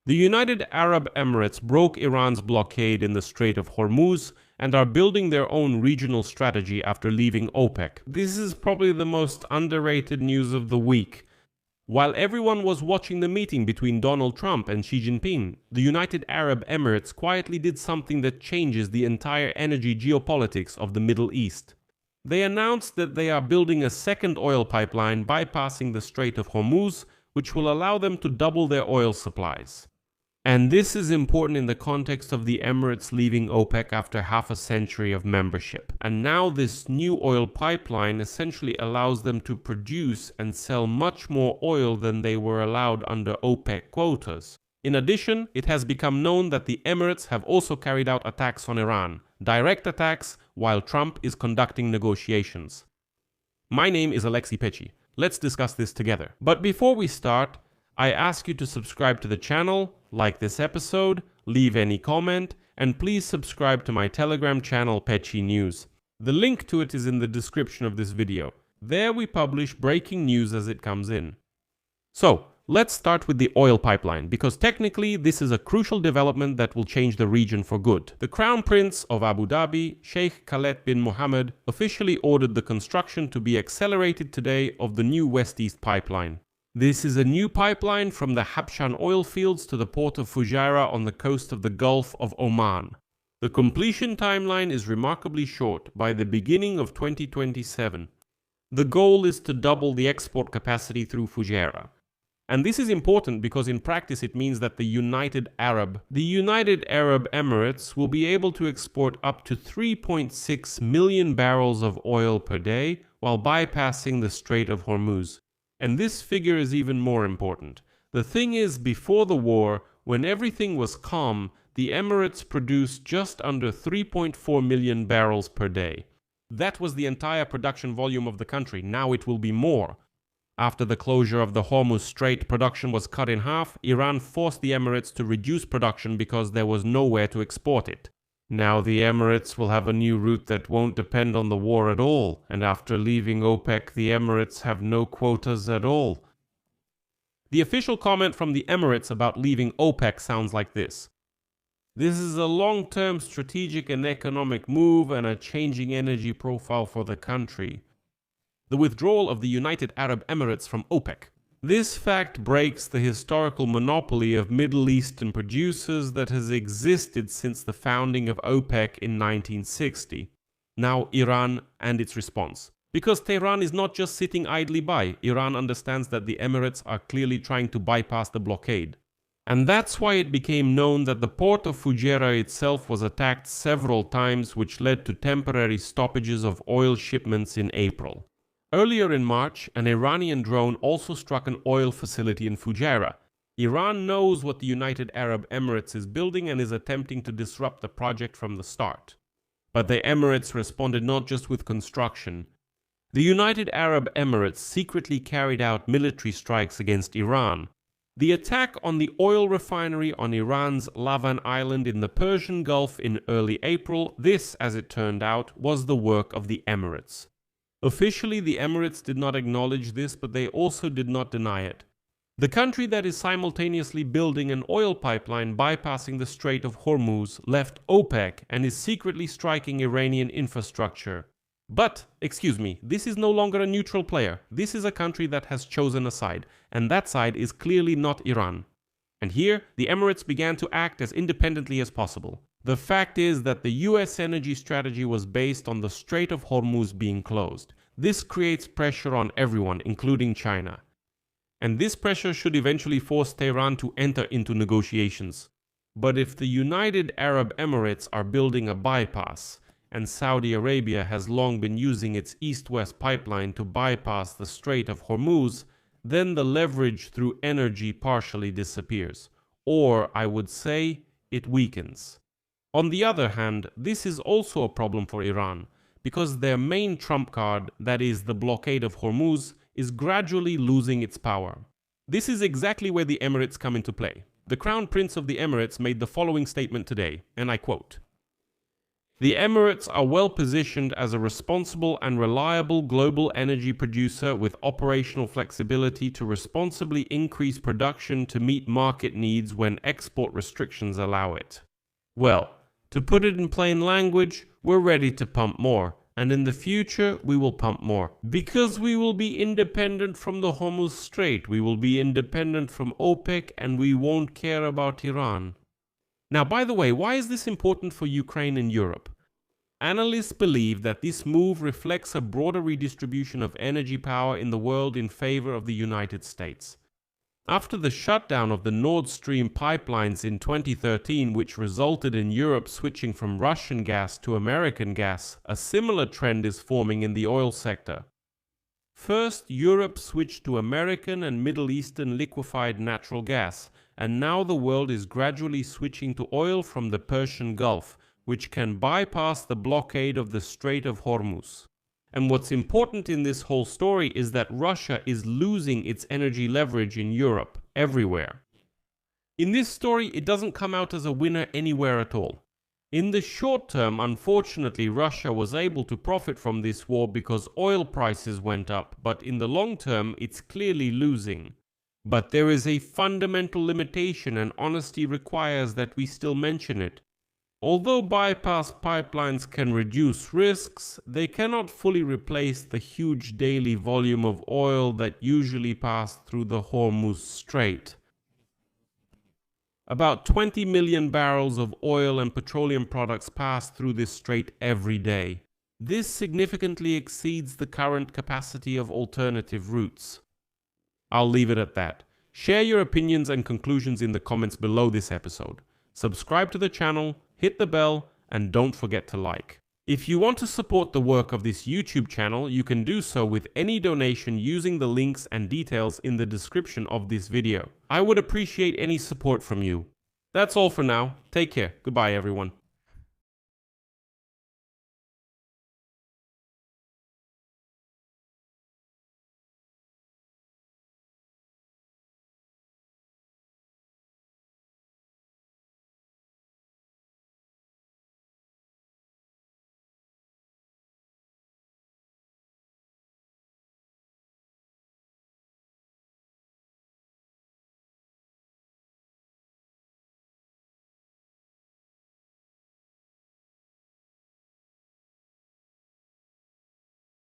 The United Arab Emirates broke Iran's blockade in the Strait of Hormuz and are building their own regional strategy after leaving OPEC. This is probably the most underrated news of the week. While everyone was watching the meeting between Donald Trump and Xi Jinping, the United Arab Emirates quietly did something that changes the entire energy geopolitics of the Middle East. They announced that they are building a second oil pipeline bypassing the Strait of Hormuz, which will allow them to double their oil supplies. And this is important in the context of the Emirates leaving OPEC after half a century of membership. And now this new oil pipeline essentially allows them to produce and sell much more oil than they were allowed under OPEC quotas. In addition, it has become known that the Emirates have also carried out attacks on Iran, direct attacks, while Trump is conducting negotiations. My name is Alexei Pechi. Let's discuss this together. But before we start, I ask you to subscribe to the channel, like this episode, leave any comment, and please subscribe to my Telegram channel Pechi News. The link to it is in the description of this video. There we publish breaking news as it comes in. So, let's start with the oil pipeline, because technically this is a crucial development that will change the region for good. The Crown Prince of Abu Dhabi, Sheikh Khaled bin Mohammed, officially ordered the construction to be accelerated today of the new West-East pipeline. This is a new pipeline from the Habshan oil fields to the port of Fujairah on the coast of the Gulf of Oman. The completion timeline is remarkably short, by the beginning of 2027. The goal is to double the export capacity through Fujairah. And this is important because in practice it means that the United Arab Emirates will be able to export up to 3.6 million barrels of oil per day while bypassing the Strait of Hormuz. And this figure is even more important. The thing is, before the war, when everything was calm, the Emirates produced just under 3.4 million barrels per day. That was the entire production volume of the country. Now it will be more. After the closure of the Hormuz Strait, production was cut in half. Iran forced the Emirates to reduce production because there was nowhere to export it. Now the Emirates will have a new route that won't depend on the war at all, and after leaving OPEC, the Emirates have no quotas at all. The official comment from the Emirates about leaving OPEC sounds like this. This is a long-term strategic and economic move and a changing energy profile for the country. The withdrawal of the United Arab Emirates from OPEC. This fact breaks the historical monopoly of Middle Eastern producers that has existed since the founding of OPEC in 1960. Now Iran and its response. Because Tehran is not just sitting idly by, Iran understands that the Emirates are clearly trying to bypass the blockade. And that's why it became known that the port of Fujairah itself was attacked several times, which led to temporary stoppages of oil shipments in April. Earlier in March, an Iranian drone also struck an oil facility in Fujairah. Iran knows what the United Arab Emirates is building and is attempting to disrupt the project from the start. But the Emirates responded not just with construction. The United Arab Emirates secretly carried out military strikes against Iran. The attack on the oil refinery on Iran's Lavan Island in the Persian Gulf in early April, this, as it turned out, was the work of the Emirates. Officially, the Emirates did not acknowledge this, but they also did not deny it. The country that is simultaneously building an oil pipeline bypassing the Strait of Hormuz left OPEC and is secretly striking Iranian infrastructure. But, excuse me, this is no longer a neutral player. This is a country that has chosen a side, and that side is clearly not Iran. And here, the Emirates began to act as independently as possible. The fact is that the US energy strategy was based on the Strait of Hormuz being closed. This creates pressure on everyone, including China. And this pressure should eventually force Tehran to enter into negotiations. But if the United Arab Emirates are building a bypass, and Saudi Arabia has long been using its east-west pipeline to bypass the Strait of Hormuz, then the leverage through energy partially disappears. Or, I would say, it weakens. On the other hand, this is also a problem for Iran, because their main trump card, that is the blockade of Hormuz, is gradually losing its power. This is exactly where the Emirates come into play. The Crown Prince of the Emirates made the following statement today, and I quote, The Emirates are well positioned as a responsible and reliable global energy producer with operational flexibility to responsibly increase production to meet market needs when export restrictions allow it. Well, to put it in plain language, we're ready to pump more, and in the future we will pump more. Because we will be independent from the Hormuz Strait, we will be independent from OPEC, and we won't care about Iran. Now, by the way, why is this important for Ukraine and Europe? Analysts believe that this move reflects a broader redistribution of energy power in the world in favor of the United States. After the shutdown of the Nord Stream pipelines in 2013, which resulted in Europe switching from Russian gas to American gas, a similar trend is forming in the oil sector. First, Europe switched to American and Middle Eastern liquefied natural gas, and now the world is gradually switching to oil from the Persian Gulf, which can bypass the blockade of the Strait of Hormuz. And what's important in this whole story is that Russia is losing its energy leverage in Europe, everywhere. In this story, it doesn't come out as a winner anywhere at all. In the short term, unfortunately, Russia was able to profit from this war because oil prices went up, but in the long term, it's clearly losing. But there is a fundamental limitation, and honesty requires that we still mention it. Although bypass pipelines can reduce risks, they cannot fully replace the huge daily volume of oil that usually pass through the Hormuz Strait. About 20 million barrels of oil and petroleum products pass through this strait every day. This significantly exceeds the current capacity of alternative routes. I'll leave it at that. Share your opinions and conclusions in the comments below this episode. Subscribe to the channel, hit the bell, and don't forget to like. If you want to support the work of this YouTube channel, you can do so with any donation using the links and details in the description of this video. I would appreciate any support from you. That's all for now. Take care. Goodbye, everyone.